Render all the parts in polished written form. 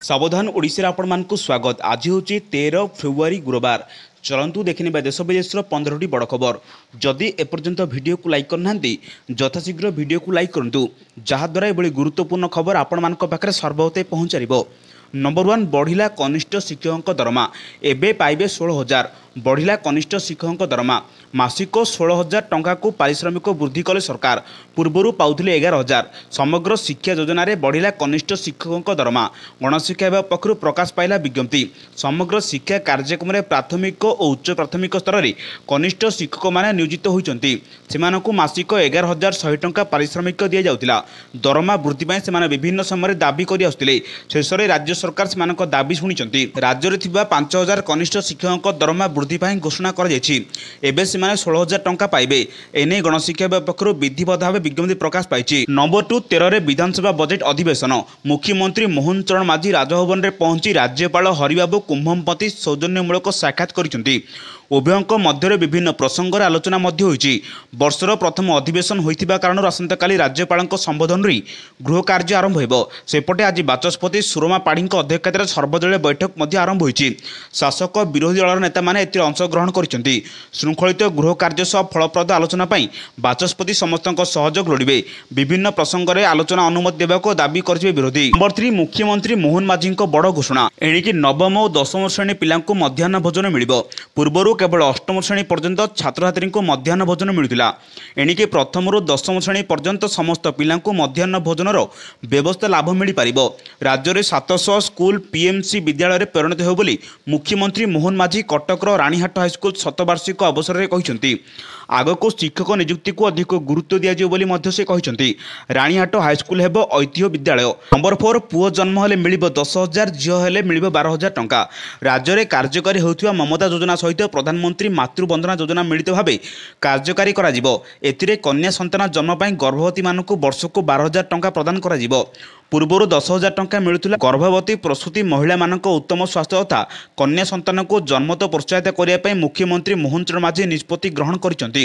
सावधान ओडिशा आपण मानकु स्वागत। आज हूँ 13 फेब्रुआरी गुरुवार। चलतु देखने देश विदेश 15टी बड़ खबर। जदि एपर्यंत वीडियो को लाइक करना यथाशीघ्र वीडियो को लाइक करूँ जहाद्वारा ये गुरुत्वपूर्ण खबर आपण मान पाखे सर्वोदय पहुँचार। नंबर 1 बढ़िला कनिष्ठ शिक्षकों दरमा एवं पाइबे 16,000। बढ़िला कनिष्ठ शिक्षकों दरमा मासिक 16,000 टंका को पारिश्रमिक वृद्धि कले सरकार। पूर्वर पाउथिले 11,000। समग्र शिक्षा योजना रे बढ़िला कनिष्ठ शिक्षकों दरमा। गणशिक्षा विभाग पक्षरु प्रकाश पाइला विज्ञप्ति। समग्र शिक्षा कार्यक्रम में प्राथमिक और उच्च प्राथमिक स्तर में कनिष्ठ शिक्षक मैंने नियोजित होती मासिक 11,100 टंका पारिश्रमिक दि जाउतिला। दरमा वृद्धि से विभिन्न समय दाबी कर आसुतिले। शेष में राज्य सरकार से दाबी शुणी। राज्य में 5,000 कनिष्ठ शिक्षकों दरमा वृद्धि घोषणा कर 16,000 टंका पाइबे। एने गणशिक्षा विभाग पक्षर विधिवत भाव विज्ञप्ति प्रकाश पाई। नंबर 2 13 विधानसभा बजेट अधिवेशन। मुख्यमंत्री मोहन चरण मांझी राजभवन में पहुंची राज्यपाल हरिबाबू कुंभमपति सौजन्यमूलक साक्षात करिसेंती। उभयों मध्य विभिन्न प्रसंग आलोचना होती। वर्षर प्रथम अधिवेशन होता कारण आसंता काली राज्यपाल संबोधन गृह कार्य आरंभ होपटे आज बाचस्पति सुरमा पाढ़ी अध्यक्षतार सर्वदलीय बैठक आरंभ होती। शासक विरोधी दल नेता मैंने अंशग्रहण करते। श्रृंखलित गृह कार्य सह फलप्रद आलोचना बाचस्पति समस्त सहयोग लोड़े। विभिन्न प्रसंग में आलोचना अनुमति देवाक दाबी कर विरोधी। नंबर 3 मुख्यमंत्री मोहन मांझी बड़ घोषणा। एणिकी नवम और दशम श्रेणी पिला मध्याह्न भोजन मिल। पूर्वर केवल अष्टम श्रेणी पर्यंत छात्र छात्री को मध्याह्न भोजन मिलूला। एणिके प्रथम दशम श्रेणी पर्यंत समस्त पिला मध्याह्न भोजन व्यवस्था लाभ मिल पार। राज्य में 700 स्कूल पीएमसी विद्यालय परिणत हो बोली मुख्यमंत्री मोहन मांझी कटक रानीहाट हाईस्कूल शतवार्षिक अवसर में कहते। आग को शिक्षक नियुक्ति को अधिक गुरुत्व दिज्व से कहते। रानीहाट हाईस्कूल हेब ऐतिह्य विद्यालय। नंबर 4 पुओ जन्म हेले मिल 10,000 झील हेले मिल 12,000 टंका। राज्य में कार्यकारी होता ममता योजना सहित प्रधानमंत्री मातृवंदना योजना मिलित भाव कार्यकारी कर कन्या संतान जन्म पर गर्भवती मानक वर्ष को 12,000 टंका प्रदान कर। पूर्वर 10,000 टंका मिलूला। गर्भवती प्रसूति महिला मानक उत्तम स्वास्थ्य तथा कन्या संतान को जन्मत प्रोत्साहित करने मुख्यमंत्री मोहन चरण मांझी निष्पत्ति ग्रहण करते।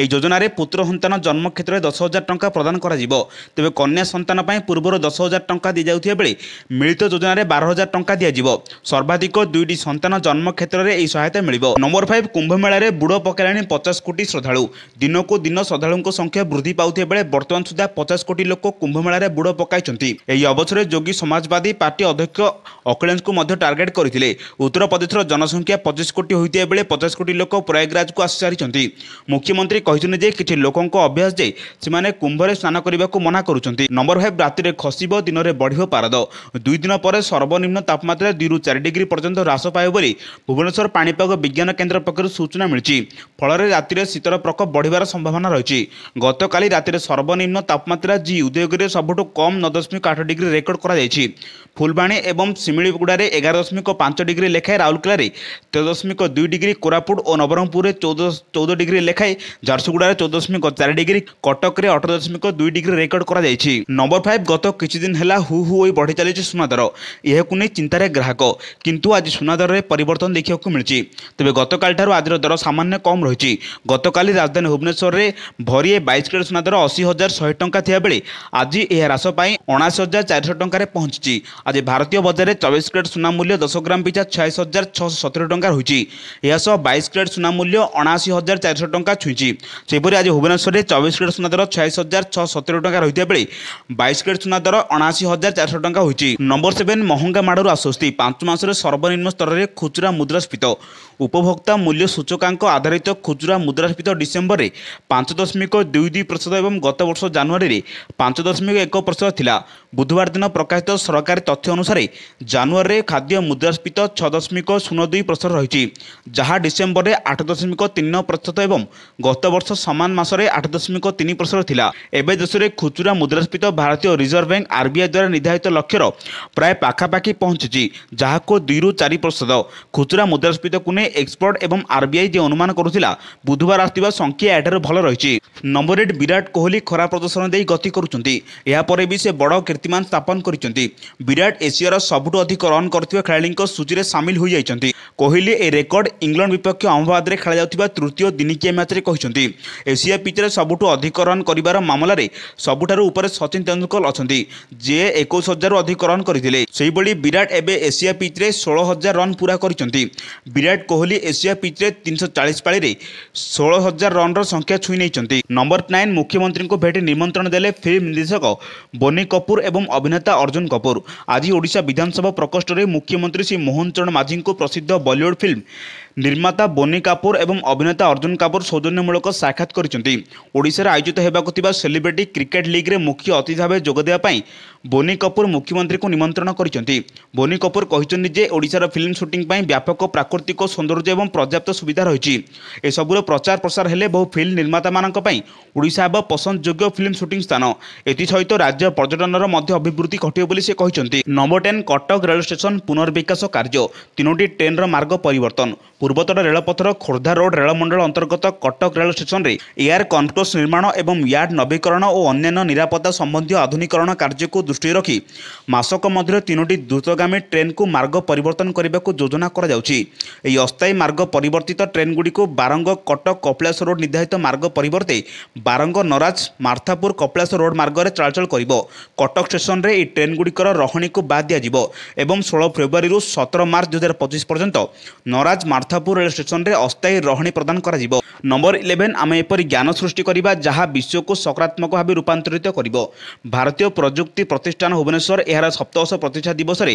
योजना रे पुत्र संतान जन्म क्षेत्र में 10,000 टंका प्रदान कर। तेज कन्या संतान पूर्वर 10,000 टंका दी जाउथिबा बेले मिलित योजना रे 12,000 टंका दिया। सर्वाधिक 2टी संतान जन्म क्षेत्र में यह सहायता मिल। नंबर 5 कुंभमेला रे बुड़ पकड़ाणी 50 कोटी श्रद्धालु। दिन को दिन श्रद्धालुओं संख्या वृद्धि पाउथिबा बेले वर्तमान सुधा 50 कोटी लोक कुंभमेला रे बुड़ पकाइछन्ति। एही अवसर में योगी समाजवादी पार्टी अध्यक्ष अखिलेश को मध्य टार्गेट करते। उत्तर प्रदेश जनसंख्या 25 कोटी होता बेले 50 कोटी लोक प्रयागराज को आसी सारी। मुख्यमंत्री कहते किसी लोकों अभ्यास जे से कुंभरे स्नान करने को मना करुँच। नंबर 5 राति खसब दिन में बढ़ पारद। 2 दिन पर सर्वनिम्न तापमात्रा 2 ରୁ 4 डिग्री पर्यंत ह्रास पाए बोली भुवनेश्वर पाणीपाग विज्ञान केन्द्र पक्षर सूचना मिली। फल राति शीतर प्रकोप बढ़िबार संभावना रही। गतकाली राति सर्वनिम्न तापमात्रा जी उदयगिरी सबुठ कम 9.8 डिग्री रेकर्ड करा जायछि। फुलबाणी एवं सिमिलीगुड़ा 11.5 डिग्री लेखाएं, राउरकेला 13.2 डिग्री, कोरापुट और नवरंगपुर में 14 डिग्री लेखाएं, झारसुगुड़ा 14.4 डिग्री, कटक में 18.2 डिग्री रेकर्ड करा जायछि। नंबर 5 गत किछि दिन हेला हु हु होई बढ़ी चली सुना दर। यह नहीं चिंतार ग्राहक किंतु आज सुना दर में परिवर्तन देखा मिली। तेज गतकाल आज दर सामान्य कम रही। गतकाली राजधानी भुवनेश्वर में भरी 22 कैरेट सुना दर 80,100 टंका थिया बेले आज यह ह्रास पाई 79,400 टंका पहुंची। आज भारतीय बजार में 24 कैरेट सुना मूल्य 10 ग्राम पिछा 26,670 टंका रही। यह 22 कैरेट सुना मूल्य 79,400 टंका छुई। सेपरी आज भुवनेश्वर में 24 कैरेट सुना दर 26,670 टंका रही बेले 22 कैरेट सुना दर 79,400 टंका होती। नंबर 7 महंगा माड़ू आश्वस्ति। 5 मासरे सर्वनिम्न स्तर में खुचरा मुद्रास्फीति। उपभोक्ता मूल्य सूचकांक आधारित खुचरा मुद्रास्फीति डिसेम्बर में 5.22% और गत वर्ष जनवरी में 5.1% थिला। बुधवार दिन प्रकाशित सरकारी तथ्य अनुसार जनवरी में खाद्य मुद्रास्फीति 6.02% रही, जहाँ डिसेम्बर में 8.3% और गत वर्ष सामान मासरे 8.3% थिला। एबे देश में खुचरा मुद्रास्फीति भारतीय रिजर्व बैंक आरबीआई द्वारा निर्धारित लक्ष्यर प्राय पाखापाखि पहुंची, जहाँ को 2 ରୁ 4%। खुचरा मुद्रास्फीति को नहीं एक्सपर्ट एवं आरबीआई जो अनुमान करुला बुधवार आसवा संख्या एठार भल रही। नंबर 8 विराट कोहली खराब प्रदर्शन दे गति करुँच। यापर भी से बड़ कीर्तिमान स्थापन କରିଛନ୍ତି। ବିରାଟ ଏସିଆର ସବୁଠୁ ଅଧିକ ରନ୍ କରିଥିବା ଖେଳାଳିଙ୍କ ସୂଚୀରେ ସାମିଲ ହୋଇଯାଇଛନ୍ତି। କୋହଲି ଏହି ରେକର୍ଡ ଇଂଲଣ୍ଡ ବିପକ୍ଷ ଅହମ୍ମଦାବାଦରେ ଖେଳାଯାଉଥିବା ତୃତୀୟ ଦିନିକିଆ ମ୍ୟାଚ୍ରେ କହିଛନ୍ତି। ଏସିଆ ପିଚ୍ରେ ସବୁଠୁ ଅଧିକ ରନ୍ କରିବାର ମାମଲାରେ ସବୁଠାରୁ ଉପରେ ସଚିନ ତେନ୍ଦୁଲକର ଅଛନ୍ତି, ଯିଏ 21,000ରୁ ଅଧିକ ରନ୍ କରିଥିଲେ। ସେହିଭଳି ବିରାଟ ଏବେ ଏସିଆ ପିଚ୍ରେ 16,000 ରନ୍ ପୁରା କରିଛନ୍ତି। ବିରାଟ କୋହଲି ଏସିଆ ପିଚ୍ରେ 340 ପାଳିରେ 16,000 ରନ୍ର ସଂଖ୍ୟା ଛୁଇଁ ନେଇଛନ୍ତି। ନମ୍ବର 9 ମୁଖ୍ୟମନ୍ତ୍ରୀଙ୍କୁ ଭେଟି ନିମନ୍ତ୍ରଣ ଦେଲେ ଫିଲ୍ମ ନିର୍ଦ୍ଦେଶକ ବୋନି କପୁର ଏବଂ ଅଭିନେତା ଅର୍ଜୁନ କପୁର। ଆଜି ଓଡ଼ିଶା ବିଧାନସଭା ପ୍ରକୋଷ୍ଠରେ ମୁଖ୍ୟମନ୍ତ୍ରୀ ଶ୍ରୀ ମୋହନ ଚରଣ ମାଝୀଙ୍କୁ ପ୍ରସିଦ୍ଧ ବଲିଉଡ୍ ଫିଲ୍ମ ନିର୍ମାତା ବୋନି କାପୁର ଏବଂ ଅଭିନେତା ଅର୍ଜୁନ କାପୁର ସୌଜନ୍ୟମୂଳକ ସାକ୍ଷାତ କରିଛନ୍ତି। ଓଡ଼ିଶାରେ ଆୟୋଜିତ ହେବାକୁ ଥିବା ସେଲିବ୍ରିଟି କ୍ରିକେଟ ଲିଗ୍ରେ ମୁଖ୍ୟ ଅତିଥି ଭାବେ ଯୋଗ ଦେବା ପାଇଁ ବୋନି କପୁର ମୁଖ୍ୟମନ୍ତ୍ରୀଙ୍କୁ ନିମନ୍ତ୍ରଣ କରିଛନ୍ତି। ବୋନି କପୁର କହିଛନ୍ତି ଯେ ଓଡ଼ିଶାର ଫିଲ୍ମ ସୁଟିଂ ପାଇଁ ବ୍ୟାପକ ପ୍ରାକୃତିକ ସୌନ୍ଦର୍ଯ୍ୟ ଏବଂ ପର୍ଯ୍ୟାପ୍ତ ସୁବିଧା ରହିଛି। ଏସବୁର ପ୍ରଚାର ପ୍ରସାର ହେଲେ ବହୁ ଫିଲ୍ମ ନିର୍ମାତାମାନଙ୍କ ପାଇଁ ଓଡ଼ିଶା ହେବ ପସନ୍ଦଯୋଗ୍ୟ ଫିଲ୍ମ ସୁଟିଂ ସ୍ଥାନ। ଏଥିସହିତ ରାଜ୍ୟ ପର୍ଯ୍ୟଟନର ମଧ୍ୟ ଅଭିବୃଦ୍ଧି ଘଟିବ ବୋଲି ସେ କହିଛନ୍ତି। ନମ୍ବର 10 କଟକ ରେଳ ଷ୍ଟେସନ ପୁନର୍ବିକାଶ କାର୍ଯ୍ୟ 3ଟି ଟ୍ରେନ୍ର ମାର୍ଗ ପରିବର୍ତ୍ତନ। ପୂର୍ବତଟ ରେଳପଥର ଖୋର୍ଦ୍ଧା ରୋଡ୍ ରେଳମଣ୍ଡଳ ଅନ୍ତର୍ଗତ କଟକ ରେଳ ଷ୍ଟେସନରେ ଏୟାର କନକୋର୍ସ ନିର୍ମାଣ ଏବଂ ୟାର୍ଡ ନବୀକରଣ ଓ ଅନ୍ୟାନ୍ୟ ନିରାପତ୍ତା ସମ୍ବନ୍ଧୀୟ ଆଧୁନିକରଣ କାର୍ଯ୍ୟକୁ ଦୃଷ୍ଟିରେ ରଖି ମାସକ ମଧ୍ୟରେ 3ଟି ଦ୍ରୁତଗାମୀ ଟ୍ରେନ୍କୁ ମାର୍ଗ ପରିବର୍ତ୍ତନ କରିବାକୁ ଯୋଜନା କରାଯାଉଛି। ଏହି ଅସ୍ଥାୟୀ ମାର୍ଗ ପରିବର୍ତ୍ତିତ ଟ୍ରେନ୍ଗୁଡ଼ିକୁ ବାରଙ୍ଗ କଟକ କପିଳାସ ରୋଡ୍ ନିର୍ଦ୍ଧାରିତ ମାର୍ଗ ପରିବର୍ତ୍ତେ ବାରଙ୍ଗ ନରାଜ ମାର୍ଥାପୁର କପିଳାସ ରୋଡ୍ ମାର୍ଗରେ ଚଳାଚଳ କରିବ। କଟକ ଷ୍ଟେସନରେ ଏହି ଟ୍ରେନ୍ଗୁଡ଼ିକର ରହଣୀକୁ ବାଦ୍ ଦିଆଯିବ ଏବଂ 16 ଫେବୃଆରୀରୁ 17 ମାର୍ଚ୍ଚ 2025 ପର୍ଯ୍ୟନ୍ତ ନରାଜ ମାର୍ଥାପୁର ରେଳ ଷ୍ଟେସନରେ ଅସ୍ଥାୟୀ ରହଣୀ ପ୍ରଦାନ କରାଯିବ। ନମ୍ବର 11 ଆମେ ଏପରି ଜ୍ଞାନ ସୃଷ୍ଟି କରିବା ଯାହା ବିଶ୍ୱକୁ ସକାରାତ୍ମକ ଭାବେ ରୂପାନ୍ତରିତ କରିବ। ଭାରତୀୟ ପ୍ରଯୁକ୍ତି ପ୍ରତିଷ୍ଠାନ ଭୁବନେଶ୍ୱର ଏହାର 7ବର୍ଷ ପ୍ରତିଷ୍ଠା ଦିବସରେ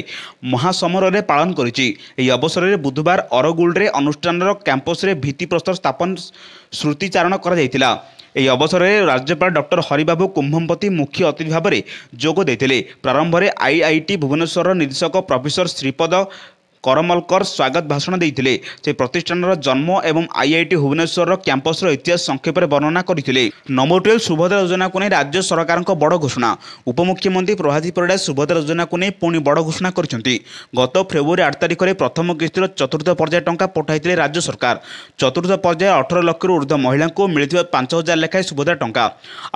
ମହାସମାରୋହରେ ପାଳନ କରିଛି। ଏହି ଅବସରରେ ବୁଧବାର ଅରଗୁଳରେ ଅନୁଷ୍ଠାନର କ୍ୟାମ୍ପସରେ ଭିତ୍ତିପ୍ରସ୍ତର ସ୍ଥାପନ ସ୍ମୃତିଚାରଣ କରାଯାଇଥିଲା। ଏହି ଅବସରରେ ରାଜ୍ୟପାଳ ଡକ୍ଟର ହରିବାବୁ କୁମ୍ଭମପତି ମୁଖ୍ୟ ଅତିଥି ଭାବରେ ଯୋଗ ଦେଇଥିଲେ। ପ୍ରାରମ୍ଭରେ ଆଇଆଇଟି ଭୁବନେଶ୍ୱରର ନିର୍ଦ୍ଦେଶକ ପ୍ରଫେସର ଶ୍ରୀପଦ କରମଲକର ସ୍ୱାଗତ ଭାଷଣ ଦେଇଥିଲେ। ସେ ପ୍ରତିଷ୍ଠାନର ଜନ୍ମ ଏବଂ ଆଇଆଇଟି ଭୁବନେଶ୍ୱରର କ୍ୟାମ୍ପସର ଇତିହାସ ସଂକ୍ଷେପରେ ବର୍ଣ୍ଣନା କରିଥିଲେ। ନମ୍ବର 12 ସୁଭଦ୍ରା ଯୋଜନାକୁ ନେଇ ରାଜ୍ୟ ସରକାରଙ୍କ ବଡ଼ ଘୋଷଣା। ଉପମୁଖ୍ୟମନ୍ତ୍ରୀ ପ୍ରଭାତୀ ପରିଡ଼ା ସୁଭଦ୍ରା ଯୋଜନାକୁ ନେଇ ପୁଣି ବଡ଼ ଘୋଷଣା କରିଛନ୍ତି। ଗତ ଫେବୃଆରୀ 8 ତାରିଖରେ ପ୍ରଥମ କିସ୍ତିର ଚତୁର୍ଥ ପର୍ଯ୍ୟାୟ ଟଙ୍କା ପଠାଇଥିଲେ ରାଜ୍ୟ ସରକାର। ଚତୁର୍ଥ ପର୍ଯ୍ୟାୟ 18 ଲକ୍ଷରୁ ଉର୍ଦ୍ଧ୍ୱ ମହିଳାଙ୍କୁ ମିଳିଥିବା 5,000 ଲେଖାଏଁ ସୁଭଦ୍ରା ଟଙ୍କା।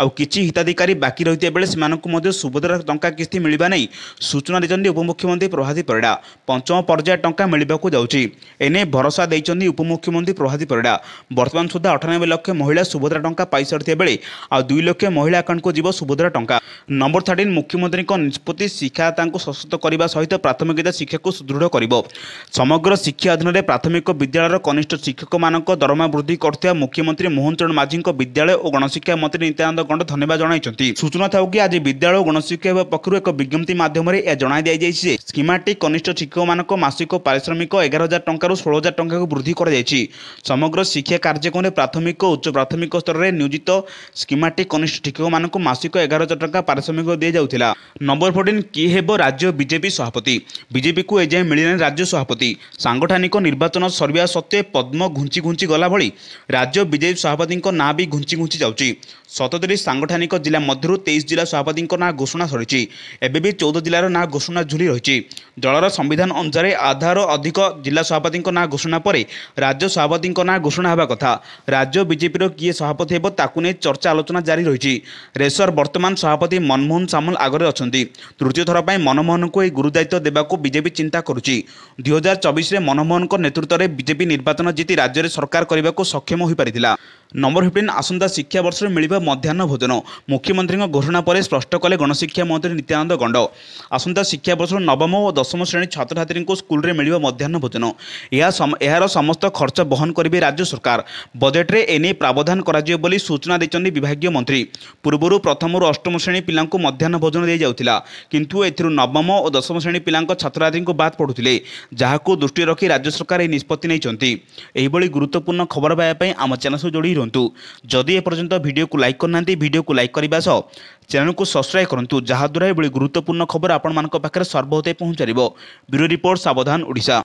ଆଉ କିଛି ହିତାଧିକାରୀ ବାକି ରହିଥିବା ବେଳେ ସେମାନଙ୍କୁ ମଧ୍ୟ ସୁଭଦ୍ରା ଟଙ୍କା କିସ୍ତି ମିଳିବା ନେଇ ସୂଚନା ଦେଇଛନ୍ତି ଉପମୁଖ୍ୟମନ୍ତ୍ରୀ ପ୍ରଭାତୀ ପରିଡ଼ା। ପଞ୍ଚମ ପର୍ଯ୍ୟାୟ ଟଙ୍କା ମିଳିବାକୁ ଯାଉଛି। ଏନେ ଭରସା ଦେଇଛନ୍ତି ଉପମୁଖ୍ୟମନ୍ତ୍ରୀ ପ୍ରଭାତୀ ପରିଡ଼ା। ବର୍ତ୍ତମାନ ସୁଦ୍ଧା 98 ଲକ୍ଷ ମହିଳା ସୁଭଦ୍ରା ଟଙ୍କା ପାଇସାରିଥିବା ବେଳେ ଆଉ 2 ଲକ୍ଷ ମହିଳା ଆକାଉଣ୍ଟକୁ ଯିବ ସୁଭଦ୍ରା ଟଙ୍କା। ନମ୍ବର 13 ମୁଖ୍ୟମନ୍ତ୍ରୀଙ୍କ ନିଷ୍ପତ୍ତି ଶିକ୍ଷାଦାତାଙ୍କୁ ସଶକ୍ତ କରିବା ସହିତ ପ୍ରାଥମିକତା ଶିକ୍ଷାକୁ ସୁଦୃଢ଼ କରିବ। ସମଗ୍ର ଶିକ୍ଷା ଅଧୀନରେ ପ୍ରାଥମିକ ବିଦ୍ୟାଳୟର କନିଷ୍ଠ ଶିକ୍ଷକମାନଙ୍କ ଦରମା ବୃଦ୍ଧି କରୁଥିବା ମୁଖ୍ୟମନ୍ତ୍ରୀ ମୋହନ ଚରଣ ମାଝୀଙ୍କ ବିଦ୍ୟାଳୟ ଓ ଗଣଶିକ୍ଷା ମନ୍ତ୍ରୀ ନିତ୍ୟାନନ୍ଦ ଗଣ୍ଡ ଧନ୍ୟବାଦ ଜଣାଇଛନ୍ତି। ସୂଚନା ଥାଉ କି ଆଜି ବିଦ୍ୟାଳୟ ଓ ଗଣଶିକ୍ଷା ବିଭାଗ ପକ୍ଷରୁ ଏକ ବିଜ୍ଞପ୍ତି ମାଧ୍ୟମରେ ଏହା ଜଣାଇ ଦିଆଯାଇଛି ଯେ ସ୍କିମାଟିକ୍ କନିଷ୍ଠ ଶିକ୍ଷକମାନଙ୍କ ମାସିକ ପାରିଶ୍ରମିକ 11,000 ଟଙ୍କାରୁ 16,000 ଟଙ୍କାକୁ ବୃଦ୍ଧି କରାଯାଇଛି। ସମଗ୍ର ଶିକ୍ଷା କାର୍ଯ୍ୟକ୍ରମରେ ପ୍ରାଥମିକ ଓ ଉଚ୍ଚ ପ୍ରାଥମିକ ସ୍ତରରେ ନିୟୋଜିତ ସ୍କିମାଟିକ୍ କନିଷ୍ଠ ଶିକ୍ଷକମାନଙ୍କୁ ମାସିକ 11,000 ଟଙ୍କା ପାରିଶ୍ରମିକ ଦିଆଯାଉଥିଲା। ନମ୍ବର 14 କିଏ ହେବ ରାଜ୍ୟ ବିଜେପି ସଭାପତି? ବିଜେପିକୁ ଏଯାଏଁ ମିଳିନାହିଁ ରାଜ୍ୟ ସଭାପତି। ସାଂଗଠନିକ ନିର୍ବାଚନ ସରିବା ସତ୍ତ୍ୱେ ପଦ୍ମ ଘୁଞ୍ଚି ଘୁଞ୍ଚି ଗଲା ଭଳି ରାଜ୍ୟ ବିଜେପି ସଭାପତିଙ୍କ ନାଁ ବି ଘୁଞ୍ଚି ଘୁଞ୍ଚି ଯାଉଛି। 37 ସାଂଗଠନିକ ଜିଲ୍ଲା ମଧ୍ୟରୁ 23 ଜିଲ୍ଲା ସଭାପତିଙ୍କ ନାଁ ଘୋଷଣା ସରିଛି। ଏବେ ବି 14 ଜିଲ୍ଲାର ନାଁ ଘୋଷଣା ଝୁଲି ରହିଛି। ଦଳର ସମ୍ବିଧାନ ଅନୁସାରେ ଆଧାର ଅଧିକ ଜିଲ୍ଲା ସଭାପତିଙ୍କ ନାଁ ଘୋଷଣା ପରେ ରାଜ୍ୟ ସଭାପତିଙ୍କ ନାଁ ଘୋଷଣା ହେବା କଥା। ରାଜ୍ୟ ବିଜେପିର କିଏ ସଭାପତି ହେବ ତାକୁ ନେଇ ଚର୍ଚ୍ଚା ଆଲୋଚନା ଜାରି ରହିଛି। ରେସର ବର୍ତ୍ତମାନ ସଭାପତି ମନମୋହନ ସାମଲ ଆଗରେ ଅଛନ୍ତି। ତୃତୀୟ ଥର ପାଇଁ ମନମୋହନଙ୍କୁ ଏହି ଗୁରୁଦାୟିତ୍ୱ ଦେବାକୁ ବିଜେପି ଚିନ୍ତା କରୁଛି। 2024ରେ ମନମୋହନଙ୍କ ନେତୃତ୍ୱରେ ବିଜେପି ନିର୍ବାଚନ ଜିତି ରାଜ୍ୟରେ ସରକାର କରିବାକୁ ସକ୍ଷମ ହୋଇପାରିଥିଲା। ନମ୍ବର 15 ଆସନ୍ତା ଶିକ୍ଷାବର୍ଷରେ ମିଳିବ ମଧ୍ୟାହ୍ନ ଭୋଜନ। ମୁଖ୍ୟମନ୍ତ୍ରୀଙ୍କ ଘୋଷଣା ପରେ ସ୍ପଷ୍ଟ କଲେ ଗଣଶିକ୍ଷା ମନ୍ତ୍ରୀ ନିତ୍ୟାନନ୍ଦ ଗଣ୍ଡ। ଆସନ୍ତା ଶିକ୍ଷାବର୍ଷରୁ ନବମ ଓ ଦଶମ ଶ୍ରେଣୀ ଛାତ୍ରଛାତ୍ରୀଙ୍କୁ ସ୍କୁଲରେ ମିଳିବ ମଧ୍ୟାହ୍ନ ଭୋଜନ। ଏହାର ସମସ୍ତ ଖର୍ଚ୍ଚ ବହନ କରିବେ ରାଜ୍ୟ ସରକାର। ବଜେଟ୍ରେ ଏନେଇ ପ୍ରାବଧାନ କରାଯିବ ବୋଲି ସୂଚନା ଦେଇଛନ୍ତି ବିଭାଗୀୟ ମନ୍ତ୍ରୀ। ପୂର୍ବରୁ ପ୍ରଥମରୁ ଅଷ୍ଟମ ଶ୍ରେଣୀ ପିଲାଙ୍କୁ ମଧ୍ୟାହ୍ନ ଭୋଜନ ଦିଆଯାଉଥିଲା, କିନ୍ତୁ ଏଥିରୁ ନବମ ଓ ଦଶମ ଶ୍ରେଣୀ ପିଲାଙ୍କ ଛାତ୍ରଛାତ୍ରୀଙ୍କୁ ବାଦ୍ ପଡ଼ୁଥିଲେ, ଯାହାକୁ ଦୃଷ୍ଟିରେ ରଖି ରାଜ୍ୟ ସରକାର ଏହି ନିଷ୍ପତ୍ତି ନେଇଛନ୍ତି। ଏହିଭଳି ଗୁରୁତ୍ୱପୂର୍ଣ୍ଣ ଖବର ପାଇବା ପାଇଁ ଆମ ଚ୍ୟାନେଲ ସହ ଯୋଡ଼ି ରୁହନ୍ତୁ। ଯଦି ଏପର୍ଯ୍ୟନ୍ତ ଭିଡ଼ିଓକୁ ଲାଇକ୍ କରିନାହାନ୍ତି ଭିଡ଼ିଓକୁ ଲାଇକ୍ କରିବା ସହ ଚ୍ୟାନେଲକୁ ସବସ୍କ୍ରାଇବ୍ କରନ୍ତୁ, ଯାହାଦ୍ୱାରା ଏଭଳି ଗୁରୁତ୍ୱପୂର୍ଣ୍ଣ ଖବର ଆପଣମାନଙ୍କ ପାଖରେ ସର୍ବହୃଦୟ ପହଞ୍ଚାରିବ। ବ୍ୟୁରୋ ରିପୋର୍ଟ ସାବଧାନ ଓଡ଼ିଶା।